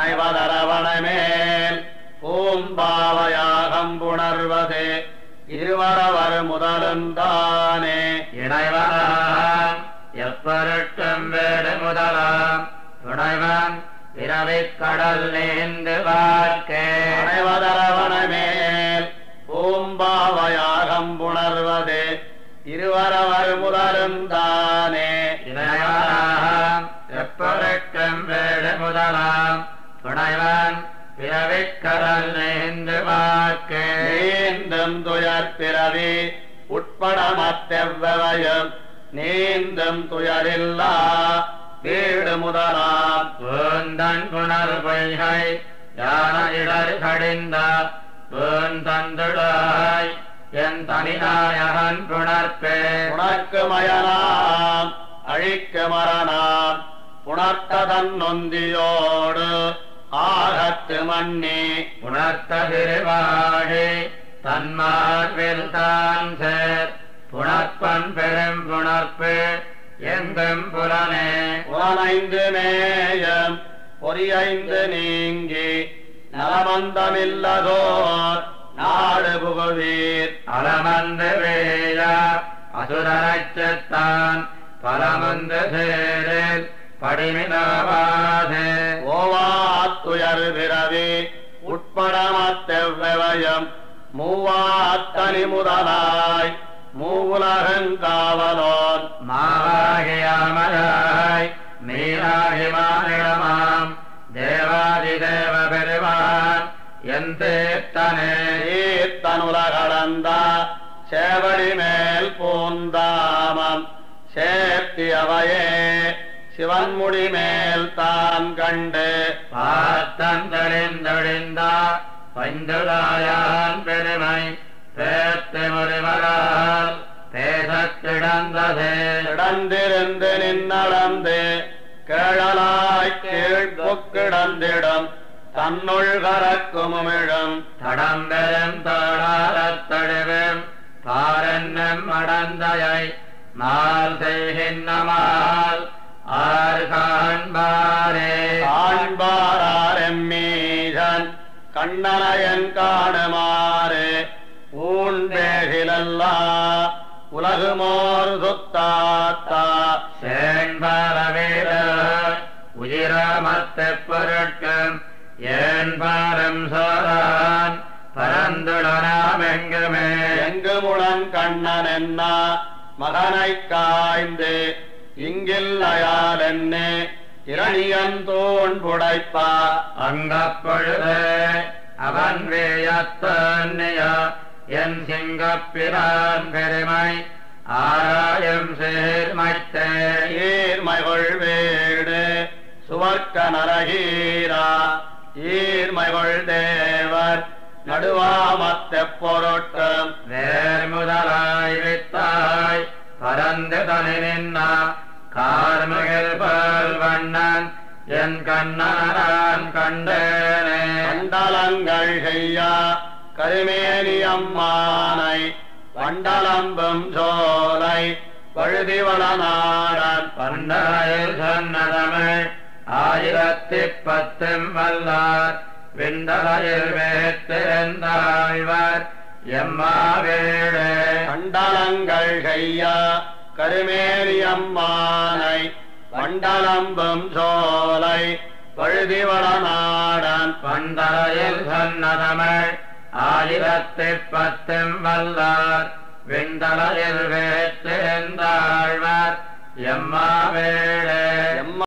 அணைவதரவணமேல் பூம்பாவையாகம் புணர்வது இருவரவர் முதலுந்தானே இணைவனாம் எப்பொருட்டும் வேடு முதலாம் துணைவன் பிறவிக் கடல் நீந்து வாழ்க்கை அணைவதரவணமேல் பூம்பாவையாகம் புணர்வது இருவரவர் முதலுந்தானே இணைவனாம் எப்பொருட்டும் வேடு முதலாம் துணைவன் பிறவிக் கடல் நீந்து வாழ்க்கை நீந்தும் துயர் பிறவி உட்பட மத்தெவ்வவையும் நீந்தும் துயரில்லா வீடு முதலாம் பூந்தன் புனல் பொய்கை யான இடர் கடிந்த பூந்தந்துடாய் என் தனிநாயகன் புணர்ப்பே உனக்கு மயனாம் அழிக்க மரணாம் புணர்த்ததன் நொந்தியோடு ஆகத்து மன்னி புணர்த்த திருவாழி தன்மார்பில் தான் சேர் புணர்ப்பன் பெரும் புணர்ப்பு எங்கும் புலனே புலனைந்து மேயம் பொறியைந்து நீங்கி நலமந்தமில்லதோர் நாடு புகுவீர் அலமந்து வேய அசுரரைச்சத்தான் பலமந்து சேரில் படிமினவாதே ஓவாத்துயர் பிறவி உட்பட மத்தெவ்வயம் மூவாத்தனி முதலாய் மூவுலகங்காவலோன் மாவாகியாமராய் மீனாகி மானிடமாம் தேவாதிதேவ பெருமான் என் தீர்த்தனே தீர்த்தனுலகளந்த சேவடி மேல் பூந்தாமம் சேர்த்தியவையே சிவன்முடி மேல் தான் கண்டு பார்த்தந்தொழிந்தொழிந்த பைந்துளாயான் பெருமை பேத்து முறிமலால் பேசக் கிடந்ததே கிடந்திருந்து நின்னளந்து கேழலாய் கீழ்பொக்கிடந்திடும் தன்னுள் கரக்குமிழும் தடம்பெரும் தோளாரத் தழுவும் பாரென்னும் அடந்தையை மால் செய்கின்றமால் ஆர் காண்பாரே காண்பாரெம்மீசன் கண்ணனையன் காணுமாறு ஊன்பேகிலல்லா உலகுமோர் சுத்தாத்தா சேண்பாரவீர உயிராமத்துப் பொருட்கும் ஏன் பாரம் சோரான் பரந்துடனாம் எங்குமே எங்குமுடன் கண்ணன் என்ன மகனைக் காய்ந்து இங்கில்லையால் என்ன இரணியன் தூண் புடைப்பா அங்கப்பொழுது அவன் வேயத்தன்னிய என் சிங்கப்பிரான் பெருமை ஆராயும் சீர்மைத்தே ஈர்மைகொள் வீடு சுவர்க்க நரகீரா ஈர்மைகொள் தேவர் நடுவாமத்தெப் பொருட்டும் வேர் முதலாய் வித்தாய் பரந்து தனி நின்ன கார்முகில் போல் வண்ணன் என் கண்ணனான் கண்டேனே மண்டலங்கள் செய்யா கருமேனியம்மானை வண்டலம்பும் சோலை பழுதிவளநாடன் பண்டலையில் சொன்ன தமிழ் 1010 வல்லார் விண்டலையில் வேத்திருந்தாழ்வர் எம்மாவேடே மண்டலங்கள் செய்யா கருமேனியம்மானை வண்டலம்பும் சோலை பழுதிவளநாடன் பண்டலையில் சொன்ன தமிழ் 1010 வல்லார் விண்டலையில் வேத்திருந்தாழ்வர் எம்மாவேடே